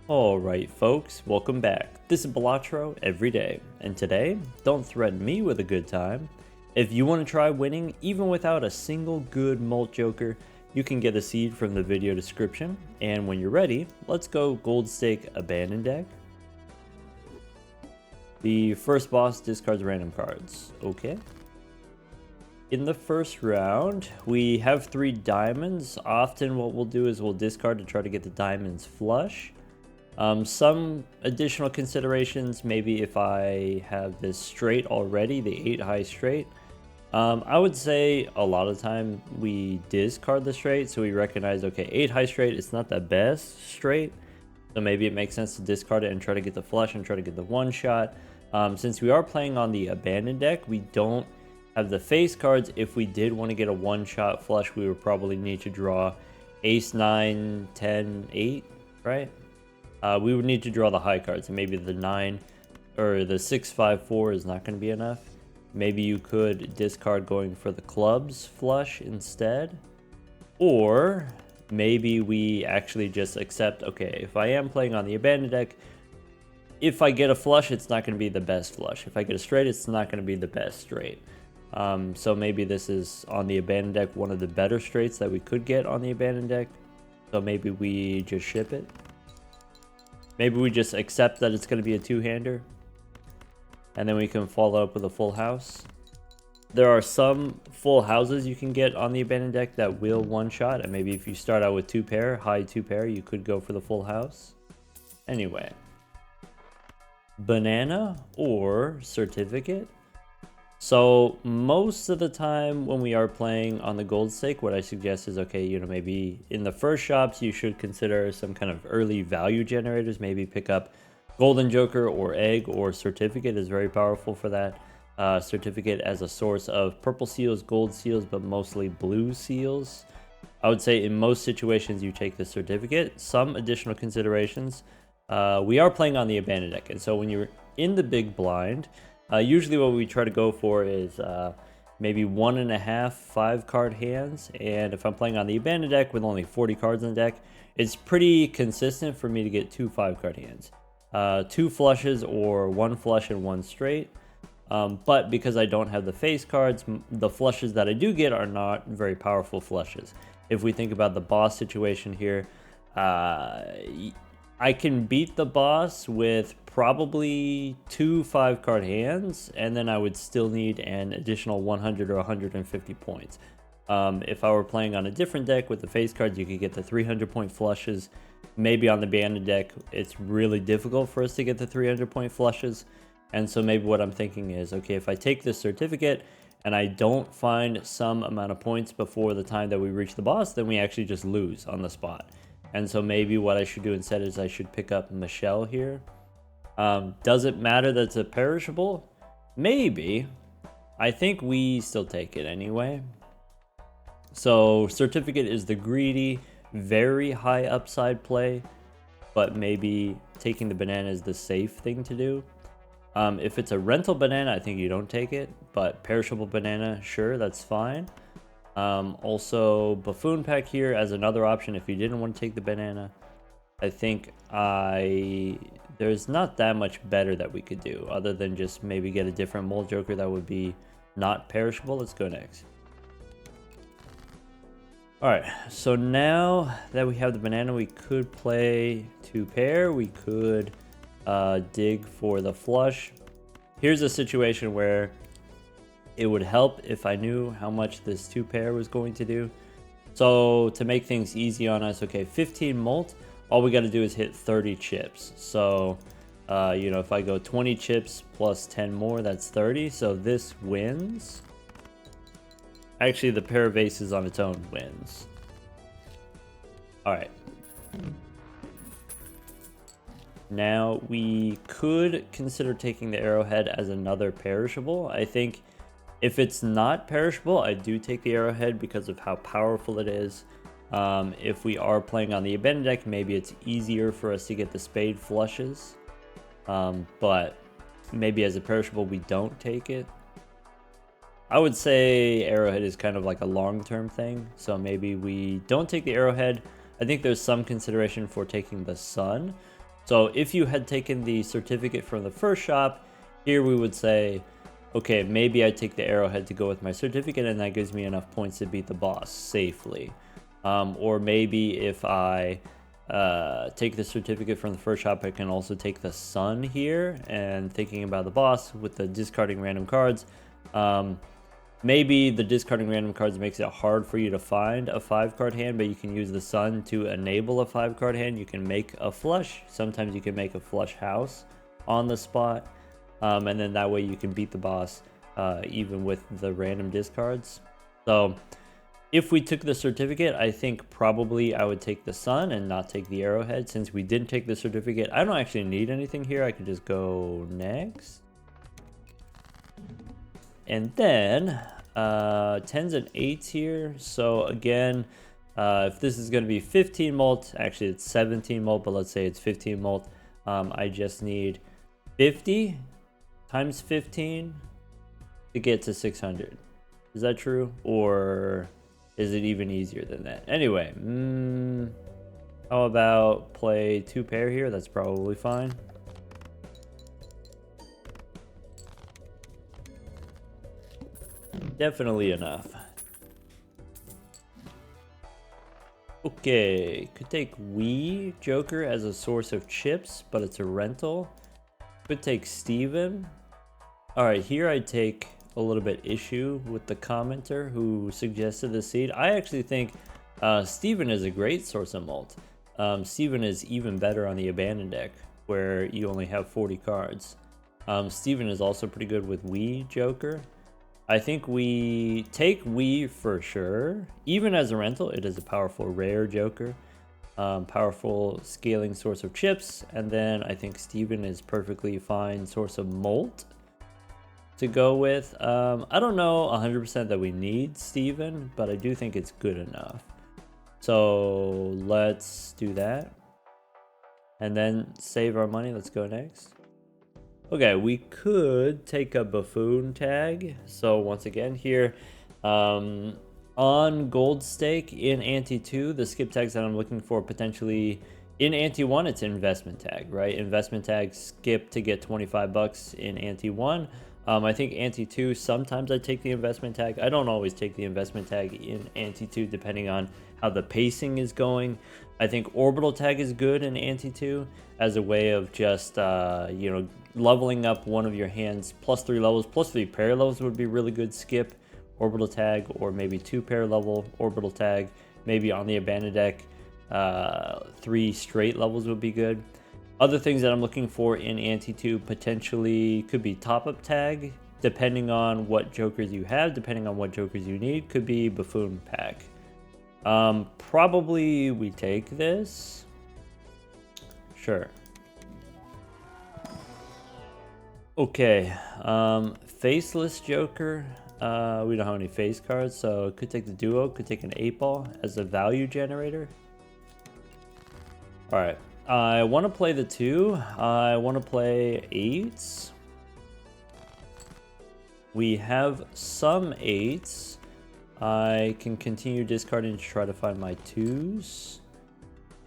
Alright folks, welcome back. This is Balatro every day, and today, don't threaten me with a good time. If you want to try winning even without a single good mult joker, you can get a seed from the video description, and when you're ready, let's go gold stake abandon deck. The first boss discards random cards, okay. In the first round, we have 3 diamonds. Often what we'll do is we'll discard to try to get the diamonds flush. Some additional considerations, maybe if I have this straight already, the 8 high straight, I would say a lot of time we discard the straight, so we recognize, okay, 8 high straight, it's not the best straight, so maybe it makes sense to discard it and try to get the flush and try to get the one shot. Since we are playing on the abandoned deck, we don't have the face cards. If we did want to get a one shot flush, we would probably need to draw ace 9, 10, 8, right? We would need to draw the high cards, and maybe the 9 or the 6, 5, 4 is not going to be enough. Maybe you could discard going for the clubs flush instead, or maybe we actually just accept, okay, if I am playing on the abandoned deck, if I get a flush, it's not going to be the best flush. If I get a straight, it's not going to be the best straight. So maybe this is on the abandoned deck one of the better straights that we could get on the abandoned deck, so maybe we just ship it. Maybe we just accept that it's going to be a two-hander, and then we can follow up with a full house. There are some full houses you can get on the abandoned deck that will one-shot, and maybe if you start out with 2 pair, high 2 pair, you could go for the full house. Anyway, banana or certificate. So most of the time when we are playing on the gold stake, what I suggest is, okay, maybe in the first shops you should consider some kind of early value generators. Maybe pick up golden joker or egg, or certificate is very powerful for that. Certificate as a source of purple seals, gold seals, but mostly blue seals. I would say in most situations you take the certificate. Some additional considerations. We are playing on the abandoned deck, and so when you're in the big blind, usually what we try to go for is maybe 1.5 5-card hands, and if I'm playing on the abandoned deck with only 40 cards in the deck, it's pretty consistent for me to get 2 5-card hands. 2 flushes or 1 flush and 1 straight, but because I don't have the face cards, the flushes that I do get are not very powerful flushes. If we think about the boss situation here, I can beat the boss with probably 2 5-card hands, and then I would still need an additional 100 or 150 points. If I were playing on a different deck with the face cards, you could get the 300-point flushes. Maybe on the abandoned deck, it's really difficult for us to get the 300-point flushes, and so maybe what I'm thinking is, okay, if I take this certificate and I don't find some amount of points before the time that we reach the boss, then we actually just lose on the spot. And so maybe what I should do instead is I should pick up Michelle here. Does it matter that it's a perishable? Maybe. I think we still take it anyway. So certificate is the greedy, very high upside play, but maybe taking the banana is the safe thing to do. If it's a rental banana, I think you don't take it, but perishable banana, sure, that's fine. Also, buffoon pack here as another option if you didn't want to take the banana. I think there's not that much better that we could do other than just maybe get a different mold joker that would be not perishable. Let's go next. Alright, so now that we have the banana, we could play 2 pair. We could dig for the flush. Here's a situation where it would help if I knew how much this 2 pair was going to do. So to make things easy on us, okay, 15 mult, all we got to do is hit 30 chips. So, if I go 20 chips plus 10 more, that's 30. So this wins. Actually, the pair of aces on its own wins. All right. Now we could consider taking the arrowhead as another perishable. I think if it's not perishable, I do take the arrowhead because of how powerful it is. If we are playing on the abandoned deck, maybe it's easier for us to get the spade flushes. But maybe as a perishable, we don't take it. I would say arrowhead is kind of like a long-term thing, so maybe we don't take the arrowhead. I think there's some consideration for taking the sun. So if you had taken the certificate from the first shop, here we would say, okay, maybe I take the arrowhead to go with my certificate, and that gives me enough points to beat the boss safely. Or maybe if I take the certificate from the first shop, I can also take the sun here. And thinking about the boss with the discarding random cards, maybe the discarding random cards makes it hard for you to find a 5-card hand, but you can use the sun to enable a 5-card hand. You can make a flush. Sometimes you can make a flush house on the spot. And then that way you can beat the boss even with the random discards. So if we took the certificate, I think probably I would take the sun and not take the arrowhead. Since we didn't take the certificate, I don't actually need anything here. I can just go next. And then 10s and 8s here. So again, if this is going to be 15 molt, actually it's 17 molt, but let's say it's 15 molt. I just need 50 times 15 to get to 600. Is that true? Or is it even easier than that? Anyway, how about play 2 pair here? That's probably fine. Definitely enough. Okay, could take Wii Joker as a source of chips, but it's a rental. Could take Steven. Alright, here I take a little bit issue with the commenter who suggested the seed. I actually think Steven is a great source of mult. Steven is even better on the abandoned deck, where you only have 40 cards. Steven is also pretty good with Wii Joker. I think we take Wii for sure. Even as a rental, it is a powerful rare Joker. Powerful scaling source of chips. And then I think Steven is perfectly fine source of molt to go with. I don't know 100% that we need Steven, but I do think it's good enough. So let's do that. And then save our money. Let's go next. Okay, we could take a buffoon tag. So once again here, on gold stake in ante 2, the skip tags that I'm looking for potentially in ante 1, it's investment tag, right? Investment tag skip to get 25 bucks in ante 1. I think ante 2, sometimes I take the investment tag. I don't always take the investment tag in ante 2 depending on how the pacing is going. I think orbital tag is good in ante 2 as a way of just, you know, leveling up one of your hands plus 3 levels. Plus 3 pair levels would be really good skip orbital tag, or maybe 2 pair level orbital tag. Maybe on the abandoned deck, 3 straight levels would be good. Other things that I'm looking for in ante 2 potentially could be top-up tag, depending on what jokers you have, depending on what jokers you need. Could be buffoon pack. Probably we take this. Sure. Okay, faceless Joker. We don't have any face cards, so could take the duo, could take an 8-ball as a value generator. Alright, I want to play the 2. I want to play 8s. We have some 8s. I can continue discarding to try to find my 2s.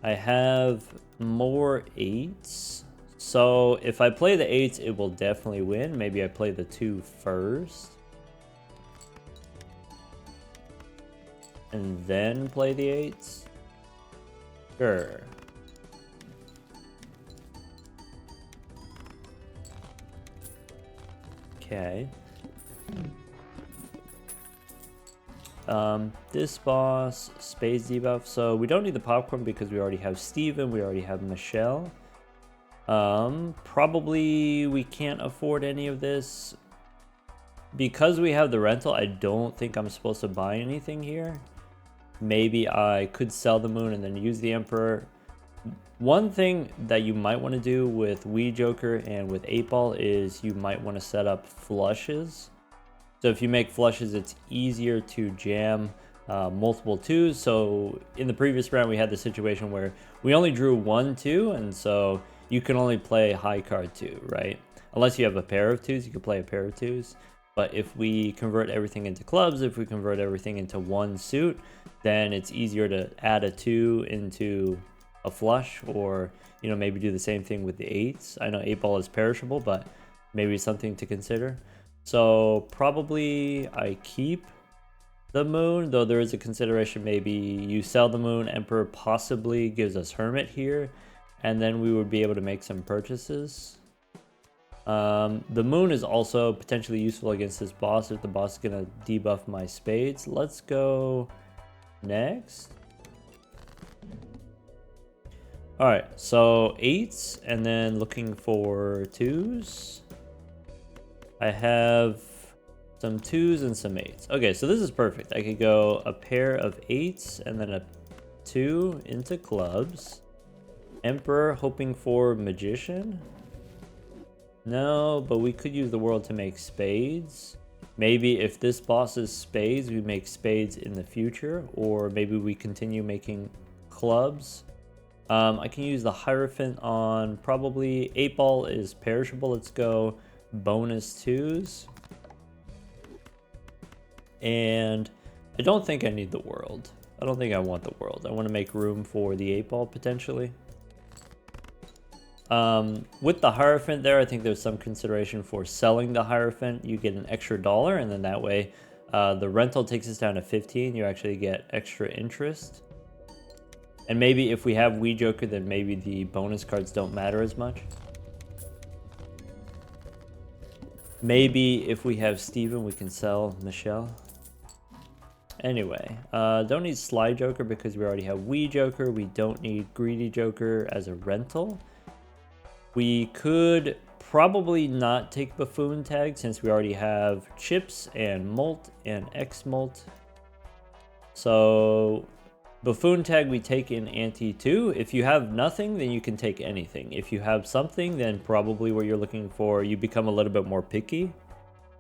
I have more 8s. So if I play the 8s, it will definitely win. Maybe I play the 2 first. And then play the 8s. Sure. Okay. This boss, spades debuff. So we don't need the popcorn because we already have Steven, we already have Michelle. Probably we can't afford any of this. Because we have the rental, I don't think I'm supposed to buy anything here. Maybe I could sell the moon and then use the emperor. One thing that you might want to do with Wii Joker and with 8-ball is you might want to set up flushes. So if you make flushes, it's easier to jam multiple 2s. So in the previous round, we had the situation where we only drew 1 2, and so you can only play high card 2, right? Unless you have a pair of 2s, you can play a pair of 2s. But if we convert everything into clubs, if we convert everything into 1 suit, then it's easier to add a 2 into a a flush, or you know, maybe do the same thing with the 8s. I know 8 ball is perishable, but maybe something to consider. So probably I keep the moon, though there is a consideration maybe you sell the moon, Emperor possibly gives us Hermit here, and then we would be able to make some purchases. The moon is also potentially useful against this boss if the boss is gonna debuff my spades. Let's go next. Alright, so 8s, and then looking for 2s. I have some 2s and some 8s. Okay, so this is perfect. I could go a pair of 8s and then a 2 into clubs. Emperor, hoping for Magician. No, but we could use the world to make spades. Maybe if this boss is spades, we make spades in the future, or maybe we continue making clubs. I can use the Hierophant on probably 8 ball is perishable. Let's go bonus 2s. And I don't think I need the world. I don't think I want the world. I want to make room for the 8 ball potentially. With the Hierophant there, I think there's some consideration for selling the Hierophant. You get an extra $1, and then that way the rental takes us down to 15. You actually get extra interest. And maybe if we have Wii Joker, then maybe the bonus cards don't matter as much. Maybe if we have Steven, we can sell Michelle. Anyway, don't need Sly Joker because we already have Wii Joker. We don't need Greedy Joker as a rental. We could probably not take Buffoon Tag since we already have Chips and Molt and X-Molt. So Buffoon Tag we take in Ante 2. If you have nothing, then you can take anything. If you have something, then probably what you're looking for, you become a little bit more picky.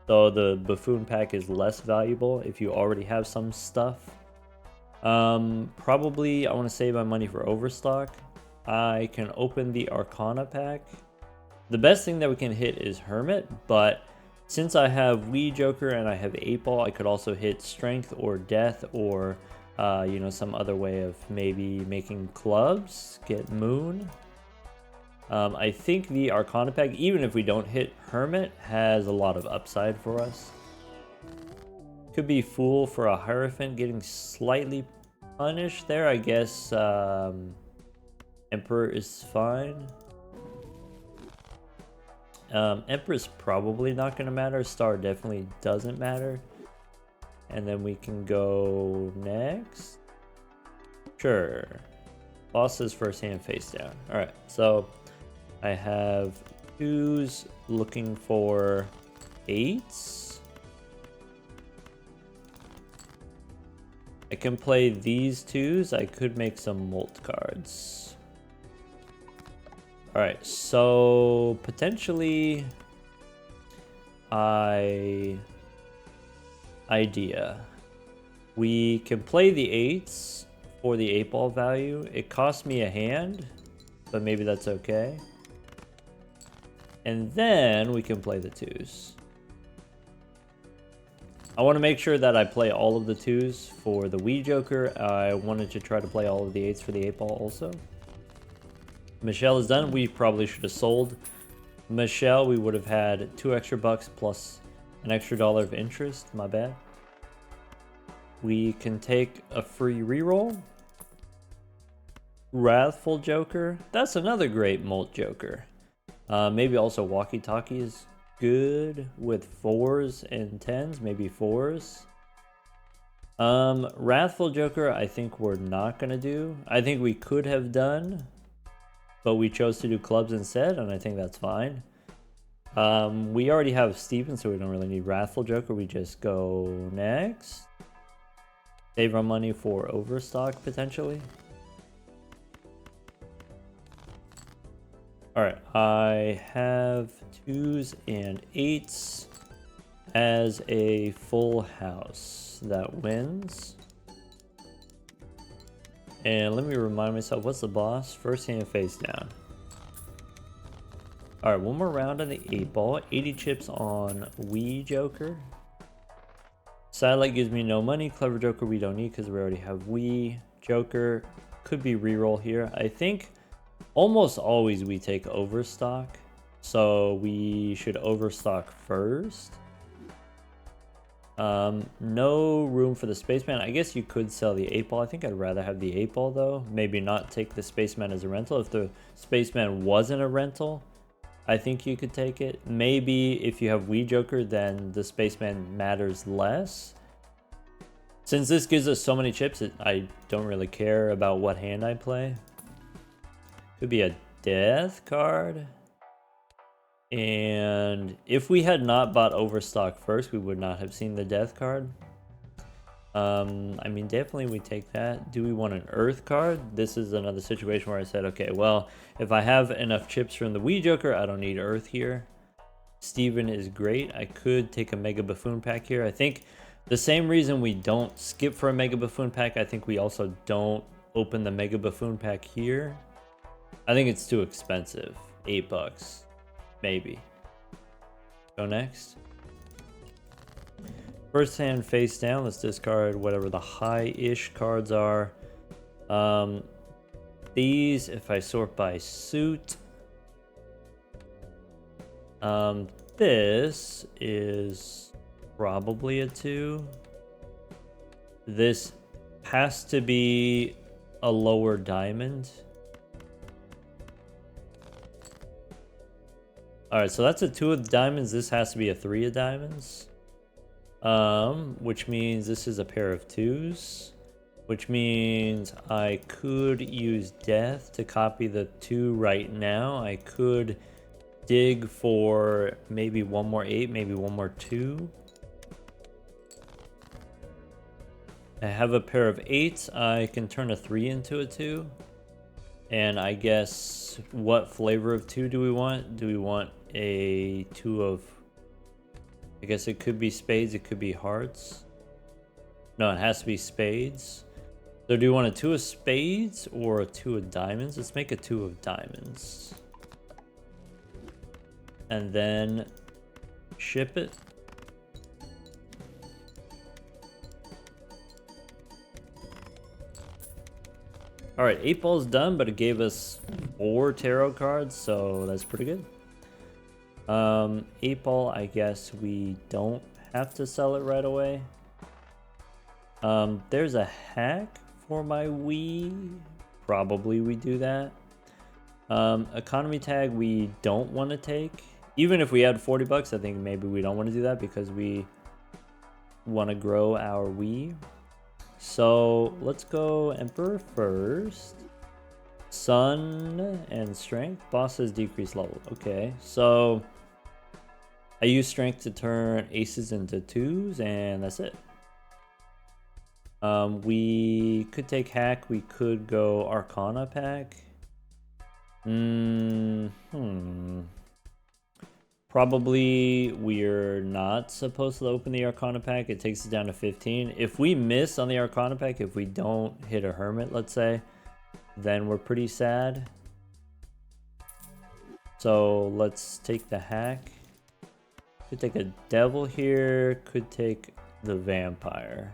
So the Buffoon Pack is less valuable if you already have some stuff. Probably I want to save my money for Overstock. I can open the Arcana Pack. The best thing that we can hit is Hermit, but since I have Wii Joker and I have 8 ball, I could also hit Strength or Death or you know, some other way of maybe making clubs, get Moon. I think the Arcana Pack, even if we don't hit Hermit, has a lot of upside for us. Could be Fool for a Hierophant, getting slightly punished there. I guess Emperor is fine. Emperor's probably not going to matter. Star definitely doesn't matter. And then we can go next. Sure. Boss is first hand face down. Alright, so I have 2s looking for 8s. I can play these 2s. I could make some Molt cards. Alright, so potentially idea. We can play the 8s for the 8 ball value. It costs me a hand, but maybe that's okay. And then we can play the 2s. I want to make sure that I play all of the 2s for the Wii Joker. I wanted to try to play all of the 8s for the 8 ball also. Michelle is done. We probably should have sold Michelle. We would have had $2 extra plus an extra $1 of interest. My bad. We can take a free reroll. Wrathful Joker. That's another great Molt Joker. Maybe also Walkie Talkie is good with 4s and 10s. Maybe 4s. Wrathful Joker, I think we're not going to do. I think we could have done, but we chose to do clubs instead, and I think that's fine. We already have Steven, so we don't really need Wrathful Joker. We just go next. Save our money for Overstock, potentially. Alright, I have 2s and 8s as a full house. That wins. And let me remind myself, what's the boss? First hand face down. Alright, one more round on the 8 ball. 80 chips on Wii Joker. Satellite gives me no money. Clever Joker we don't need because we already have Wii Joker. could be reroll here. I think almost always we take overstock. So we should overstock first. No room for the spaceman. I guess you could sell the 8-ball. I think I'd rather have the 8-ball though. Maybe not take the spaceman as a rental. If the spaceman wasn't a rental, I think you could take it. Maybe if you have Wii Joker, then the spaceman matters less. Since this gives us so many chips, I don't really care about what hand I play. Could be a death card. And if we had not bought Overstock first, we would not have seen the death card. I mean, definitely we take that. Do we want an Earth card? This is another situation where I said, okay, well, if I have enough chips from the Wii Joker, I don't need Earth here. Steven is great. I could take a Mega Buffoon pack here. I think the same reason we don't skip for a Mega Buffoon pack, I think we also don't open the Mega Buffoon pack here. I think it's too expensive. $8. Maybe. Go next. First hand face down. Let's discard whatever the high-ish cards are. These, if I sort by suit. This is probably a 2. This has to be a lower diamond. Alright, so that's a 2 of diamonds. This has to be a 3 of diamonds. Which means this is a pair of 2s. Which means I could use death to copy the 2 right now. I could dig for maybe one more 8, maybe one more 2. I have a pair of 8s. I can turn a 3 into a 2. And I guess what flavor of 2 do we want? Do we want a 2 of... I guess it could be spades, it could be hearts. No, it has to be spades. So do you want a 2 of spades or a 2 of diamonds? Let's make a 2 of diamonds. And then ship it. Alright, 8 balls done, but it gave us 4 tarot cards, so that's pretty good. 8 ball, I guess we don't have to sell it right away. There's a hack for my Wii. Probably we do that. Economy tag we don't want to take. Even if we had $40, I think maybe we don't want to do that because we want to grow our Wii. So let's go Emperor first. Sun and Strength. Boss has decreased level. Okay, so I use Strength to turn aces into 2s, and that's it. We could take hack. We could go Arcana pack. Probably we're not supposed to open the Arcana pack. It takes it down to 15. If we miss on the Arcana pack, if we don't hit a Hermit, let's say, then we're pretty sad. So let's take the hack. Could take a Devil here. Could take the Vampire.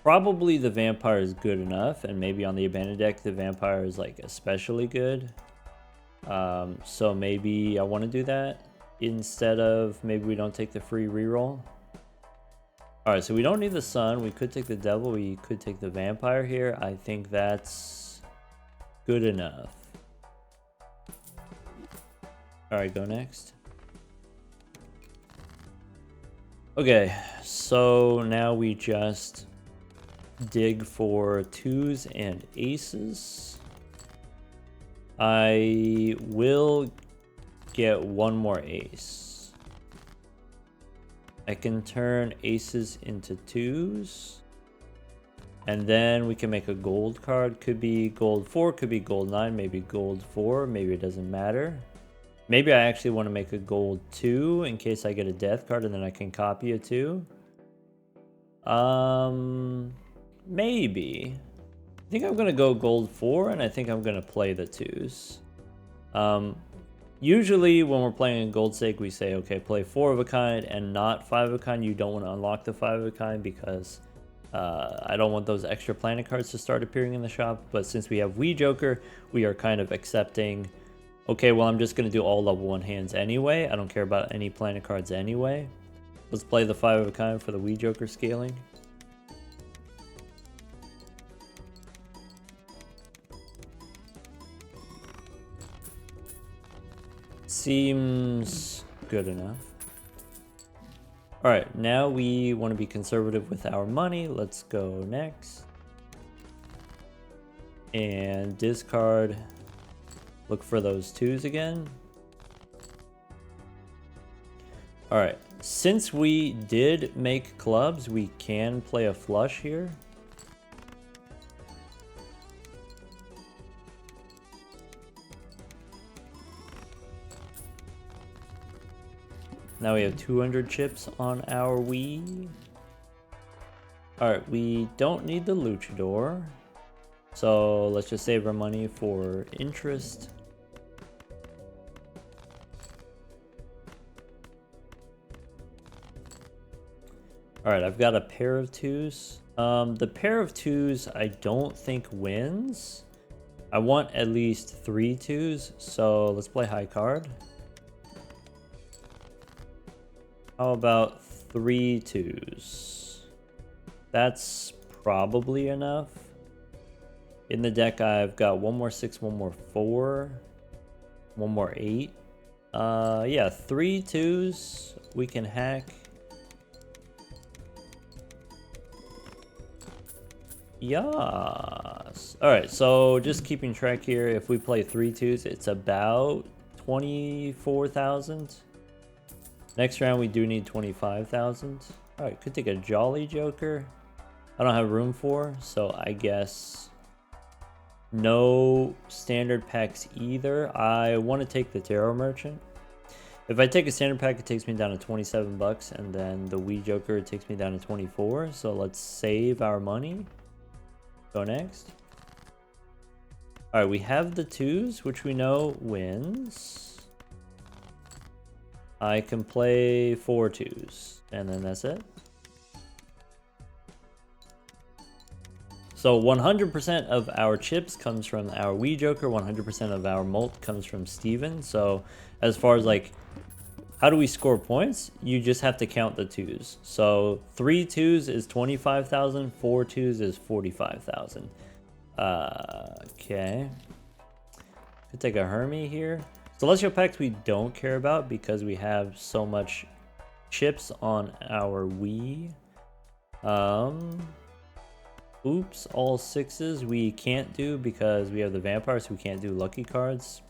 Probably the Vampire is good enough, and maybe on the abandoned deck the Vampire is like especially good. So maybe I want to do that instead of maybe we don't take the free reroll. Alright, so we don't need the Sun. We could take the Devil. We could take the Vampire here. I think that's good enough. Alright, go next. Okay, so now we just dig for 2s and aces. I will get one more ace. I can turn aces into 2s. And then we can make a gold card. Could be gold 4, could be gold 9, maybe gold 4, maybe it doesn't matter. Maybe I actually want to make a gold 2 in case I get a death card and then I can copy a 2. Maybe. I think I'm going to go gold 4 and I think I'm going to play the 2s. Usually when we're playing in Gold Stake, we say, okay, play 4 of a kind and not 5 of a kind. You don't want to unlock the 5 of a kind because I don't want those extra planet cards to start appearing in the shop. But since we have Wii Joker, we are kind of accepting, okay, well, I'm just going to do all level 1 hands anyway. I don't care about any planet cards anyway. Let's play the 5 of a kind for the Wii Joker scaling. Seems good enough. Alright, now we want to be conservative with our money. Let's go next. And discard. Look for those 2s again. Alright, since we did make clubs, we can play a flush here. Now we have 200 chips on our Wii. Alright, we don't need the luchador. So let's just save our money for interest. Alright, I've got a pair of 2s. The pair of 2s I don't think wins. I want at least 3 2s, so let's play high card. How about 3 2s? That's probably enough. In the deck, I've got 1 more 6, 1 more 4, 1 more 8. Yeah, 3 2s we can hack. Yes. Alright, so just keeping track here, if we play 3 2s, it's about 24,000. Next round, we do need 25,000. Alright, could take a Jolly Joker. I don't have room for, so I guess no standard packs either. I want to take the Tarot Merchant. If I take a standard pack, it takes me down to 27 bucks, and then the Wii Joker takes me down to 24. So let's save our money. Go next. Alright, we have the 2s, which we know wins. I can play 4 2s, and then that's it. So 100% of our chips comes from our Wii Joker, 100% of our mult comes from Steven. So as far as like, how do we score points? You just have to count the 2s. So 3 2s is 25,000, 4 2s is 45,000. Okay. Could take a Hermie here. Celestial packs we don't care about because we have so much chips on our Wii. Oops, all 6s we can't do because we have the vampire, so we can't do lucky cards.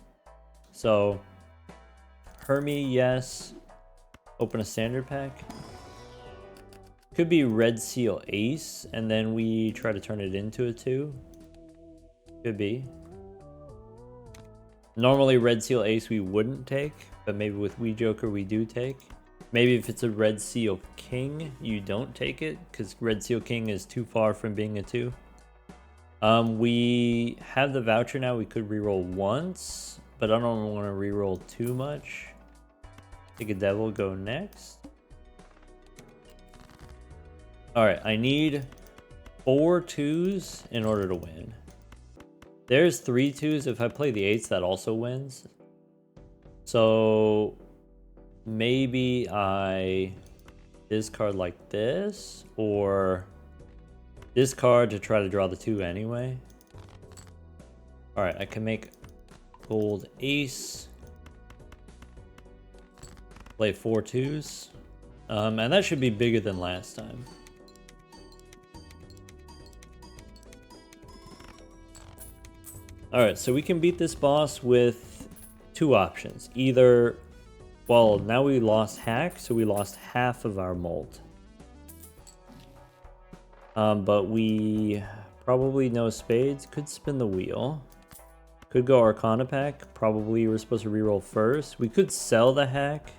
So Hermie, yes. Open a standard pack. Could be Red Seal Ace, and then we try to turn it into a 2. Could be. Normally Red Seal Ace we wouldn't take, but maybe with Wii Joker we do take. Maybe if it's a Red Seal King, you don't take it, because Red Seal King is too far from being a 2. We have the voucher now. We could reroll once, but I don't want to reroll too much. Take a devil, go next. Alright, I need 4 2s in order to win. There's 3 2s. If I play the 8s, that also wins. So maybe I discard like this, or discard to try to draw the 2 anyway. Alright, I can make gold ace. Play 4 2s. And that should be bigger than last time. Alright, so we can beat this boss with 2 options. Either, well, now we lost hack, so we lost half of our mult. But we probably know spades. Could spin the wheel. Could go Arcana pack. Probably we're supposed to reroll first. We could sell the hack.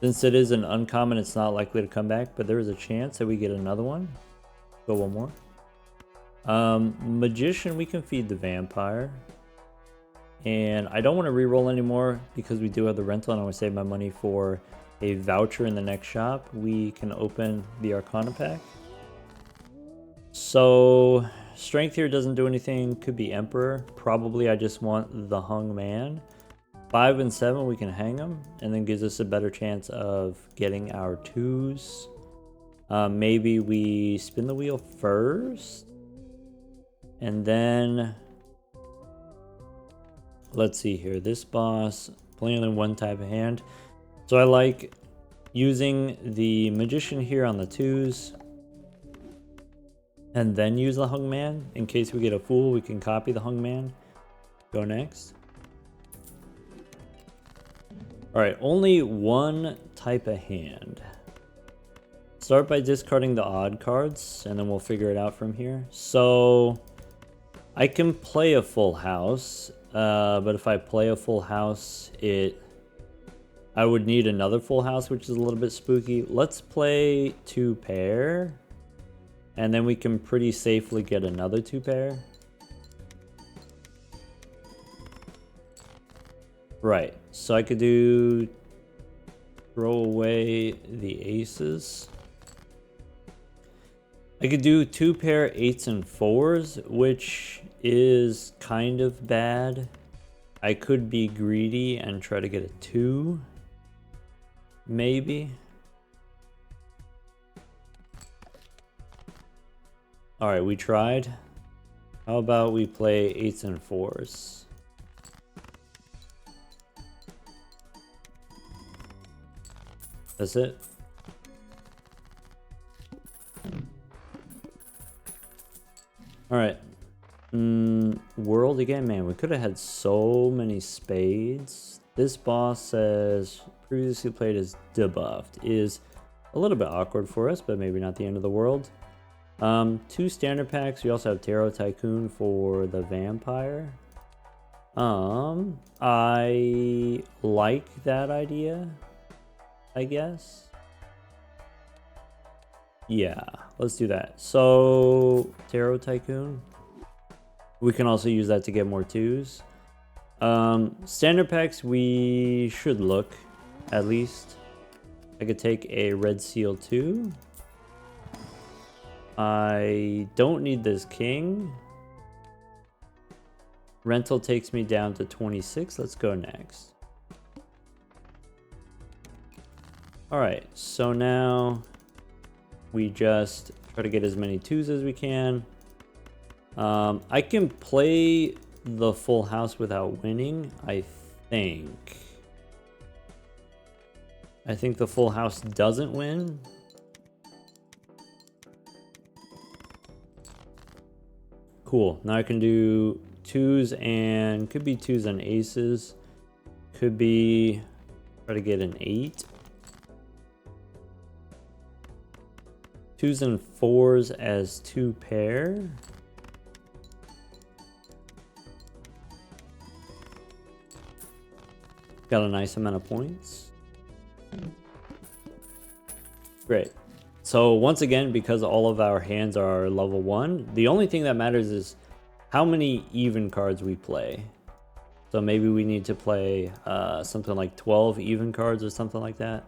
Since it is an uncommon, it's not likely to come back, but there is a chance that we get another one. Go one more. Magician, we can feed the vampire. And I don't want to re-roll anymore because we do have the rental and I want to save my money for a voucher in the next shop. We can open the Arcana pack. So strength here doesn't do anything. Could be Emperor. Probably I just want the Hung Man. 5 and 7 we can hang them, and then gives us a better chance of getting our 2s. Maybe we spin the wheel first, and then let's see here. This boss playing only one type of hand, so I like using the Magician here on the 2s, and then use the Hung Man in case we get a Fool. We can copy the Hung Man. Go next. All right, only one type of hand. Start by discarding the odd cards, and then we'll figure it out from here. So I can play a full house, but if I play a full house, I would need another full house, which is a little bit spooky. Let's play 2 pair, and then we can pretty safely get another 2 pair. Right, so I could throw away the aces. I could do 2 pair 8s and 4s, which is kind of bad. I could be greedy and try to get a 2, maybe. All right, we tried. How about we play 8s and 4s? That's it. All right. World again, man. We could have had so many spades. This boss says previously played as debuffed. Is a little bit awkward for us, but maybe not the end of the world. 2 standard packs. We also have Tarot Tycoon for the vampire. I like that idea, I guess. Yeah, let's do that. So Tarot Tycoon. We can also use that to get more 2s. Standard packs we should look, at least. I could take a Red Seal 2. I don't need this king. Rental takes me down to 26. Let's go next. Alright, so now we just try to get as many 2s as we can. I can play the full house without winning, I think. I think the full house doesn't win. Cool. Now I can do 2s and could be 2s and aces. Could be try to get an 8. 2s and 4s as 2 pair. Got a nice amount of points. Great. So once again, because all of our hands are level 1, the only thing that matters is how many even cards we play. So maybe we need to play something like 12 even cards or something like that.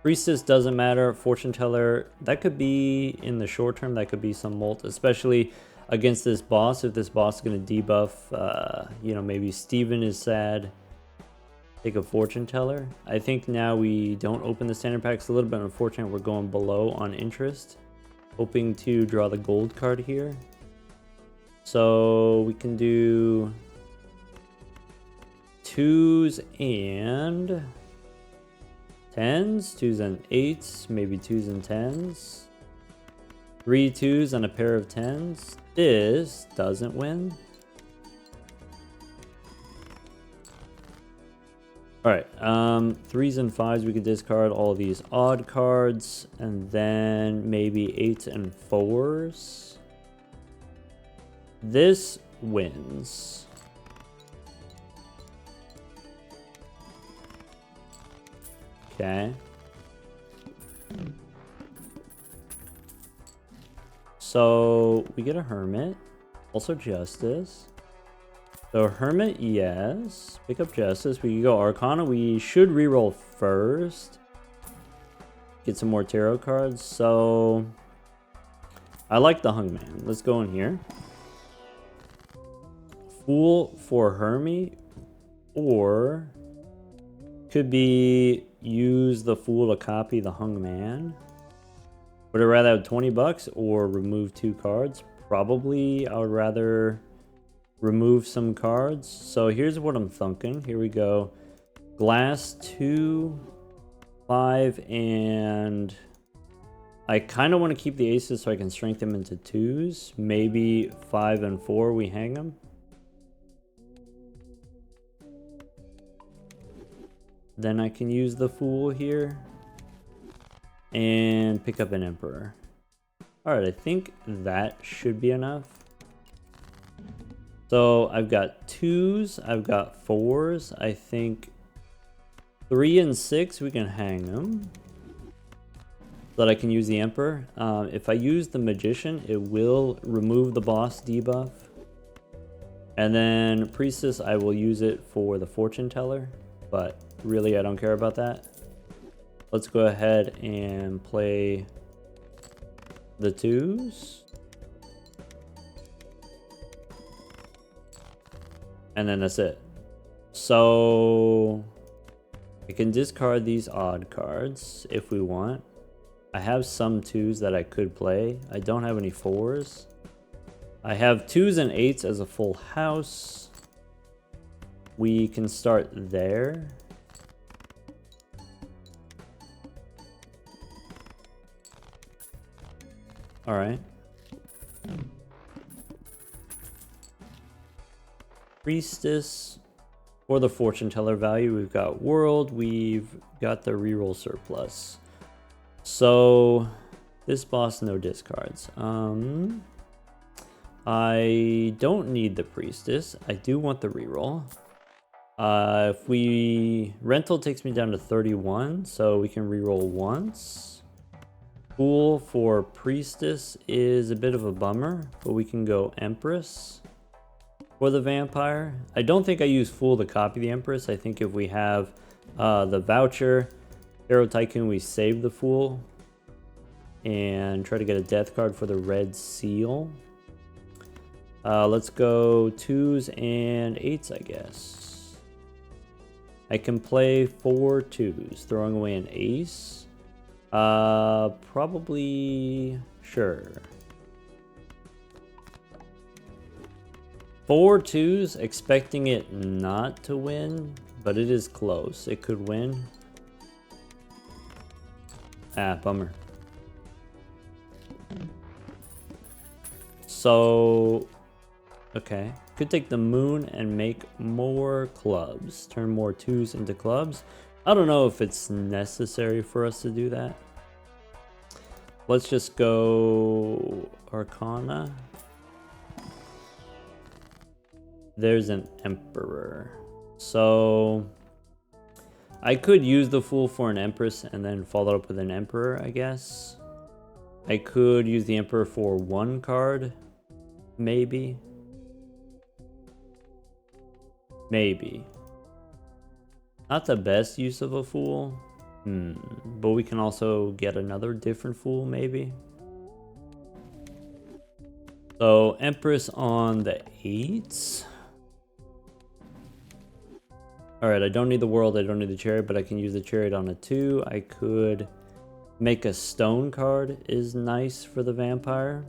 Priestess doesn't matter. Fortune teller, that could be in the short term, that could be some molt, especially against this boss. If this boss is going to debuff, you know, maybe Steven is sad. Take a fortune teller. I think now we don't open the standard packs. A little bit unfortunate. We're going below on interest. Hoping to draw the gold card here. So we can do 2s and 10s, 2s and 8s, maybe 2s and 10s. 3 2s and a pair of 10s. This doesn't win. All right, 3s and 5s, we could discard all these odd cards, and then maybe 8s and 4s. This wins. Okay. So we get a hermit, also justice. So Hermit, yes. Pick up Justice. We can go Arcana. We should reroll first. Get some more tarot cards. So I like the Hungman. Let's go in here. Fool for Hermie, or could be use the Fool to copy the Hungman. Would I rather have 20 bucks or remove 2 cards? Probably I would rather remove some cards. So here's what I'm thinking. Here we go. Glass 2, 5, and I kind of want to keep the aces so I can strengthen them into 2s. Maybe 5 and 4 we hang them. Then I can use the Fool here and pick up an Emperor. Alright, I think that should be enough. So I've got 2s, I've got 4s. I think 3 and 6 we can hang them so that I can use the Emperor. If I use the Magician, it will remove the boss debuff. And then Priestess, I will use it for the Fortune Teller, but really I don't care about that. Let's go ahead and play the 2s. And then that's it. So I can discard these odd cards if we want. I have some 2s that I could play. I don't have any 4s. I have 2s and 8s as a full house. We can start there. All right. Priestess. For the Fortune Teller value, we've got World, we've got the reroll surplus. So this boss, no discards. I don't need the Priestess. I do want the reroll. If we rental takes me down to 31, so we can reroll once. Fool for Priestess is a bit of a bummer, but we can go Empress for the vampire. I don't think I use Fool to copy the Empress. I think if we have the voucher, Hero Tycoon, we save the Fool and try to get a death card for the red seal. Let's go 2s and 8s, I guess. I can play 4 2s, throwing away an ace. Probably, sure. 4 2s, expecting it not to win, but it is close. It could win. Ah, bummer. So, okay. Could take the moon and make more clubs. Turn more 2s into clubs. I don't know if it's necessary for us to do that. Let's just go Arcana. There's an Emperor. So I could use the Fool for an Empress and then follow up with an Emperor, I guess. I could use the Emperor for 1 card. Maybe. Maybe. Not the best use of a Fool. But we can also get another different Fool, maybe. So Empress on the 8s. Alright, I don't need the World, I don't need the Chariot, but I can use the Chariot on a 2. I could make a stone card, is nice for the vampire.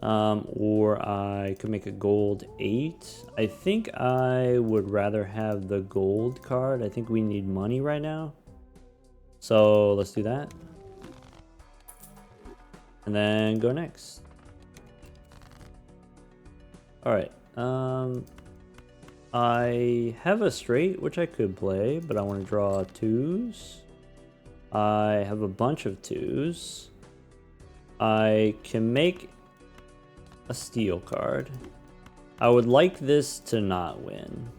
Or I could make a gold 8. I think I would rather have the gold card. I think we need money right now. So let's do that. And then go next. Alright, I have a straight, which I could play, but I want to draw 2s. I have a bunch of 2s. I can make a steel card. I would like this to not win,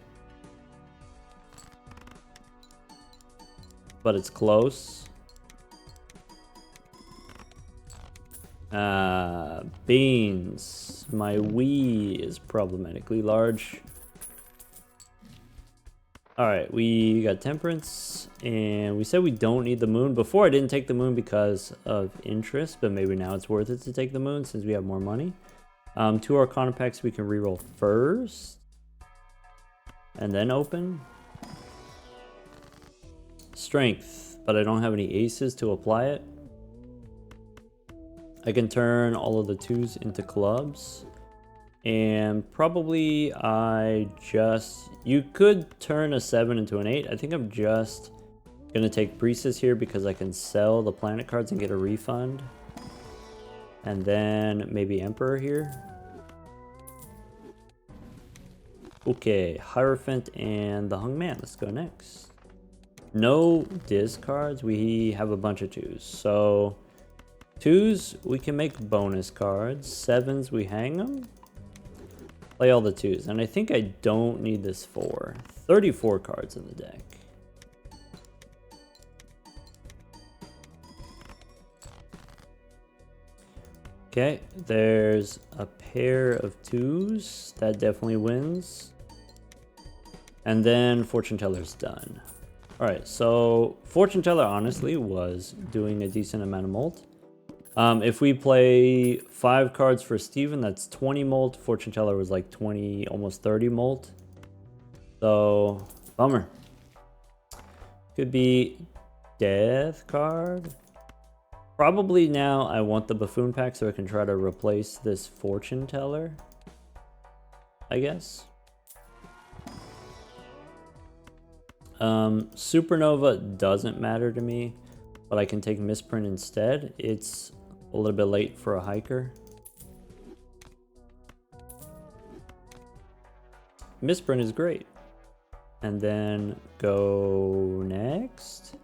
but it's close. Beans. My Wii is problematically large. Alright, we got temperance, and we said we don't need the moon. Before I didn't take the moon because of interest, but maybe now it's worth it to take the moon since we have more money. 2 Arcana packs we can reroll first. And then open. Strength, but I don't have any aces to apply it. I can turn all of the 2s into clubs. And probably you could turn a 7 into an 8. I think I'm just gonna take Priestess here because I can sell the planet cards and get a refund. And then maybe Emperor here. Okay, Hierophant and the Hung Man. Let's go next. No discards. We have a bunch of 2s. So 2s, we can make bonus cards. 7s, we hang them. Play all the 2s. And I think I don't need this 4. 34 cards in the deck. Okay, there's a pair of 2s. That definitely wins. And then Fortune Teller's done. Alright, so Fortune Teller honestly was doing a decent amount of molt. If we play 5 cards for Steven, that's 20 molt. Fortune Teller was like 20, almost 30 molt. So, bummer. Could be Death card. Probably now I want the Buffoon pack so I can try to replace this Fortune Teller, I guess. Supernova doesn't matter to me, but I can take Misprint instead. It's a little bit late for a hiker. Misprint is great. And then go next.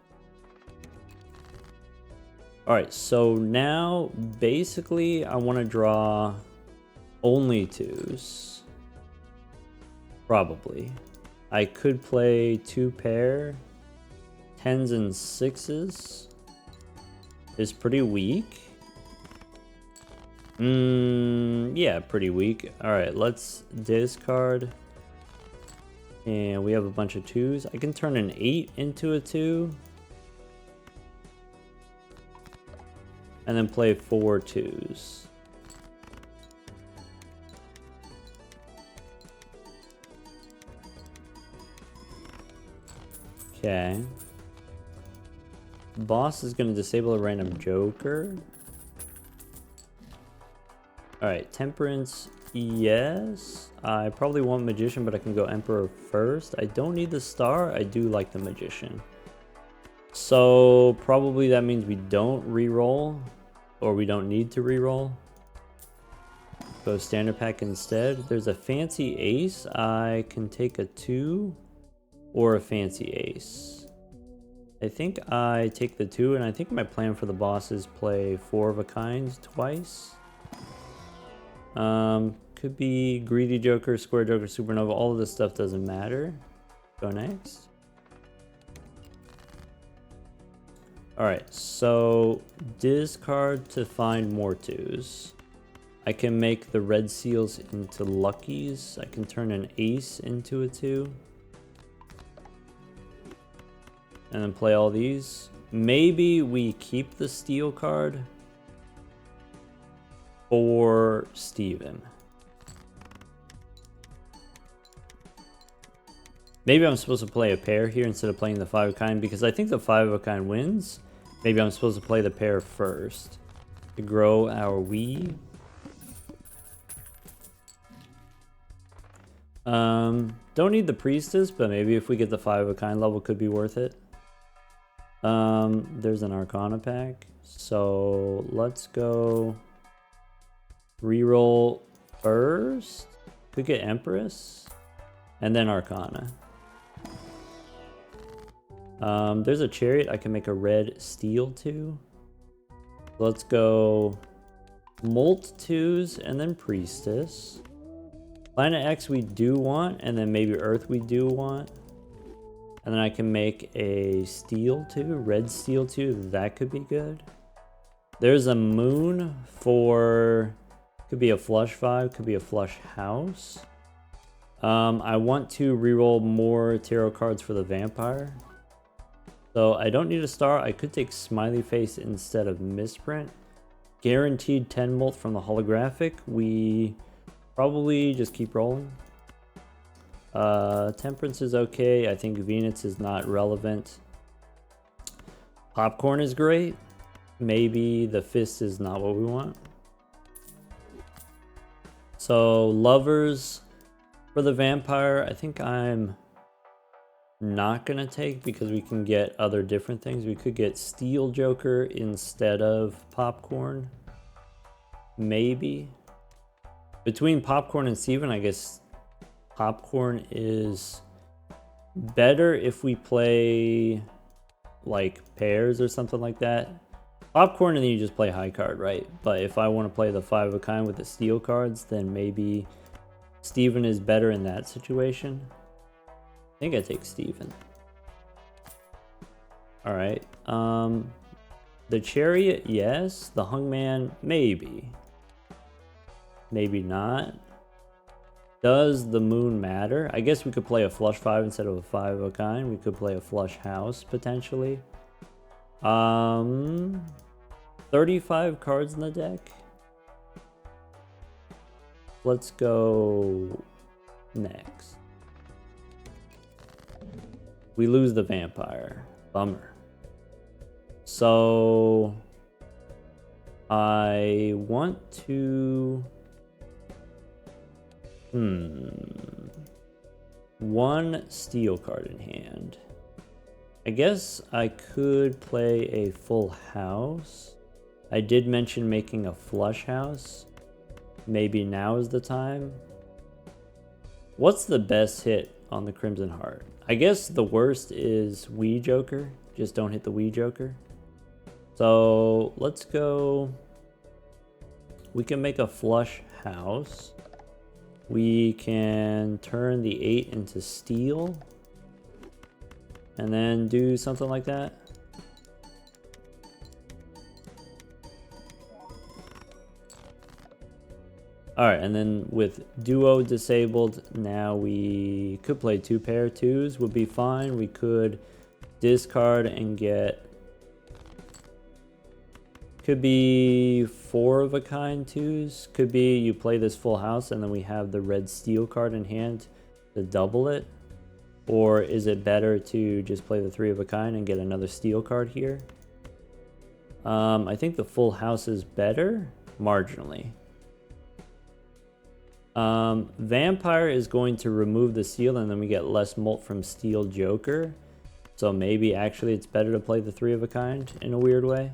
Alright, so now basically I want to draw only 2s. Probably. I could play 2 pair. 10s and 6s is pretty weak. Yeah, pretty weak. Alright, let's discard. And we have a bunch of 2s. I can turn an 8 into a 2. And then play 4 2s. Okay. Boss is going to disable a random joker. Alright, Temperance, yes. I probably want Magician, but I can go Emperor first. I don't need the star. I do like the Magician. So probably that means we don't re-roll, or we don't need to re-roll. Go standard pack instead. There's a fancy ace. I can take a 2 or a fancy ace. I think I take the 2, and I think my plan for the boss is play 4 of a kind twice. Could be Greedy Joker, Square Joker, Supernova. All of this stuff doesn't matter. Go next. Alright, so discard to find more 2s. I can make the red seals into luckies. I can turn an ace into a 2. And then play all these. Maybe we keep the steel card for Steven. Maybe I'm supposed to play a pair here instead of playing the 5 of kind, because I think the 5 of kind wins. Maybe I'm supposed to play the pair first to grow our Wii. Don't need the Priestess, but maybe if we get the 5 of kind level, could be worth it. There's an Arcana pack, so let's go reroll first. Could get Empress and then Arcana. There's a Chariot. I can make a red steel 2. Let's go Molt 2s and then Priestess. Planet X we do want, and then maybe Earth we do want. And then I can make a steel 2, red steel 2. That could be good. There's a moon for, could be a flush 5, could be a flush house. I want to reroll more tarot cards for the vampire. So I don't need a star. I could take smiley face instead of misprint. Guaranteed 10 molt from the holographic. We probably just keep rolling. Temperance is okay. I think Venus is not relevant. Popcorn is great. Maybe the fist is not what we want. So lovers for the vampire, I think I'm not gonna take because we can get other different things. We could get Steel Joker instead of Popcorn. Maybe. Between Popcorn and Steven, I guess Popcorn is better if we play like pairs or something like that. Popcorn and then you just play high card, right? But if I want to play the 5 of a kind with the steel cards, then maybe Steven is better in that situation. I think I take Steven. Alright. The Chariot, yes. The Hungman, maybe. Maybe not. Does the moon matter? I guess we could play a flush 5 instead of a 5 of a kind. We could play a flush house, potentially. 35 cards in the deck. Let's go next. We lose the vampire. Bummer. So I want to one steel card in hand. I guess I could play a full house. I did mention making a flush house. Maybe now is the time. What's the best hit on the Crimson Heart? I guess the worst is Wee Joker. Just don't hit the Wee Joker. So let's go. We can make a flush house. We can turn the 8 into steel. And then do something like that. Alright, and then with duo disabled, now we could play 2 pair. 2s would be fine. We could discard and get, could be 4 of a kind 2s. Could be you play this full house and then we have the red steel card in hand to double it. Or is it better to just play the 3 of a kind and get another steel card here? I think the full house is better, marginally. Vampire is going to remove the steel and then we get less molt from Steel Joker. So maybe actually it's better to play the 3 of a kind in a weird way.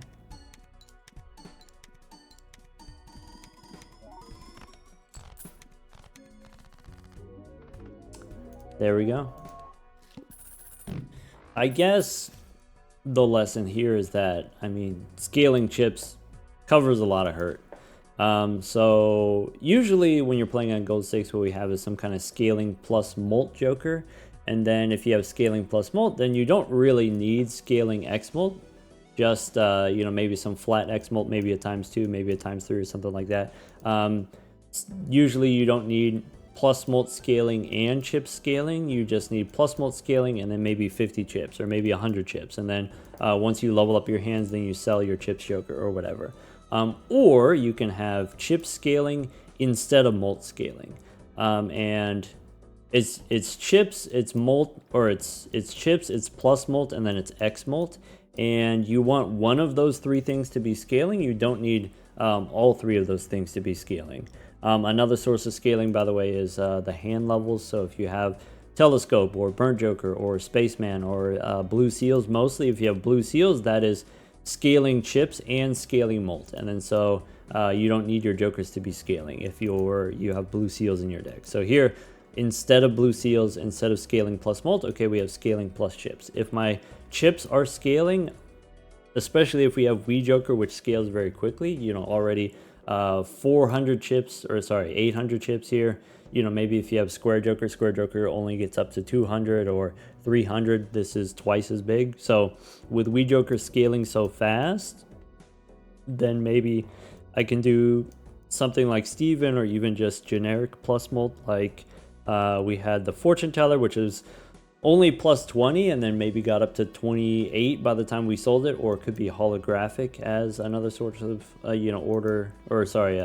There we go. I guess the lesson here is that, I mean, scaling chips covers a lot of hurt. So usually when you're playing on Gold Stakes, what we have is some kind of scaling plus molt joker. And then if you have scaling plus molt, then you don't really need scaling X molt. Just, you know, maybe some flat X molt, maybe a ×2, maybe a ×3 or something like that. Usually you don't need plus molt scaling and chip scaling. You just need plus molt scaling and then maybe 50 chips or maybe 100 chips. And then once you level up your hands, then you sell your chips joker or whatever. Or you can have chip scaling instead of molt scaling. And it's chips, it's molt, or it's chips, it's plus molt, and then it's X molt. And you want one of those 3 things to be scaling. You don't need all 3 of those things to be scaling. Another source of scaling, by the way, is the hand levels. So if you have Telescope or Burnt Joker or Spaceman or Blue Seals, mostly if you have Blue Seals, that is scaling chips and scaling molt. And then so you don't need your jokers to be scaling if you have Blue Seals in your deck. So here, instead of Blue Seals, instead of scaling plus molt, okay, we have scaling plus chips. If my chips are scaling, especially if we have Wee Joker, which scales very quickly, you know, already 400 chips, or sorry, 800 chips here. You know, maybe if you have Square Joker only gets up to 200 or 300. This is twice as big. So with Wee Joker scaling so fast, then maybe I can do something like Steven, or even just generic plus mult, like we had the fortune teller, which is only plus 20 and then maybe got up to 28 by the time we sold it, or it could be holographic as another sort of order, or sorry,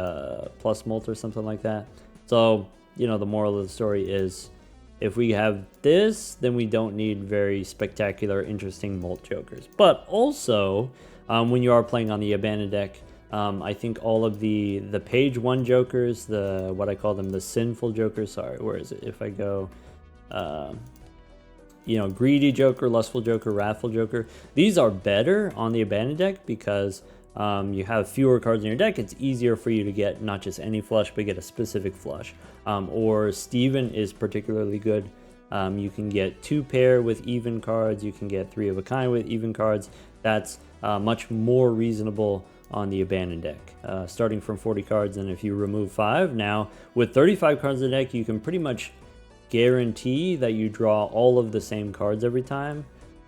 plus mult or something like that. So the moral of the story is, if we have this, then we don't need very spectacular, interesting mult jokers. But also, when you are playing on the abandoned deck, I think all of the page 1 jokers, the what I call them, the sinful jokers. Sorry, where is it? If I go, greedy joker, lustful joker, wrathful joker. These are better on the abandoned deck because you have fewer cards in your deck. It's easier for you to get not just any flush, but get a specific flush. Or Steven is particularly good. You can get 2 pair with even cards. You can get 3 of a kind with even cards. That's much more reasonable on the abandoned deck, starting from 40 cards. And if you remove 5, now with 35 cards in the deck, you can pretty much guarantee that you draw all of the same cards every time.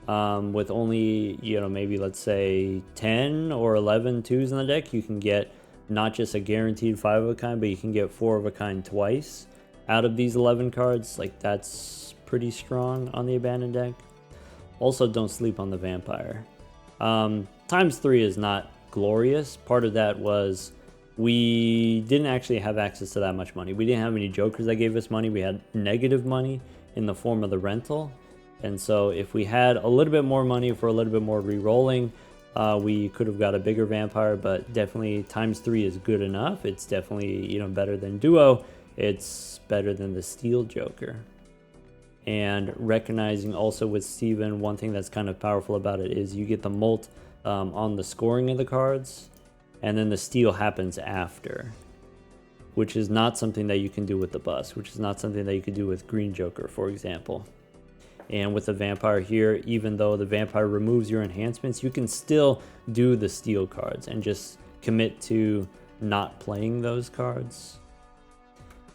With only, maybe let's say 10 or 11 twos in the deck, you can get not just a guaranteed 5 of a kind, but you can get 4 of a kind twice out of these 11 cards. Like, that's pretty strong on the abandoned deck. Also, don't sleep on the vampire. ×3 is not glorious. Part of that was we didn't actually have access to that much money. We didn't have any jokers that gave us money. We had negative money in the form of the rental. And so if we had a little bit more money for a little bit more re-rolling, we could have got a bigger vampire, but definitely ×3 is good enough. It's definitely, better than duo. It's better than the steel joker. And recognizing also with Steven, one thing that's kind of powerful about it is you get the mult on the scoring of the cards, and then the steal happens after, which is not something that you can do with the bust, which is not something that you could do with green joker, for example. And with the vampire here, even though the vampire removes your enhancements, you can still do the steal cards and just commit to not playing those cards.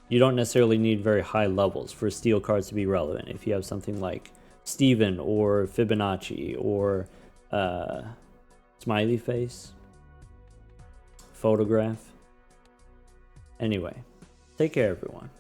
You don't necessarily need very high levels for steal cards to be relevant. If you have something like Steven or Fibonacci or smiley face, photograph. Anyway, take care, everyone.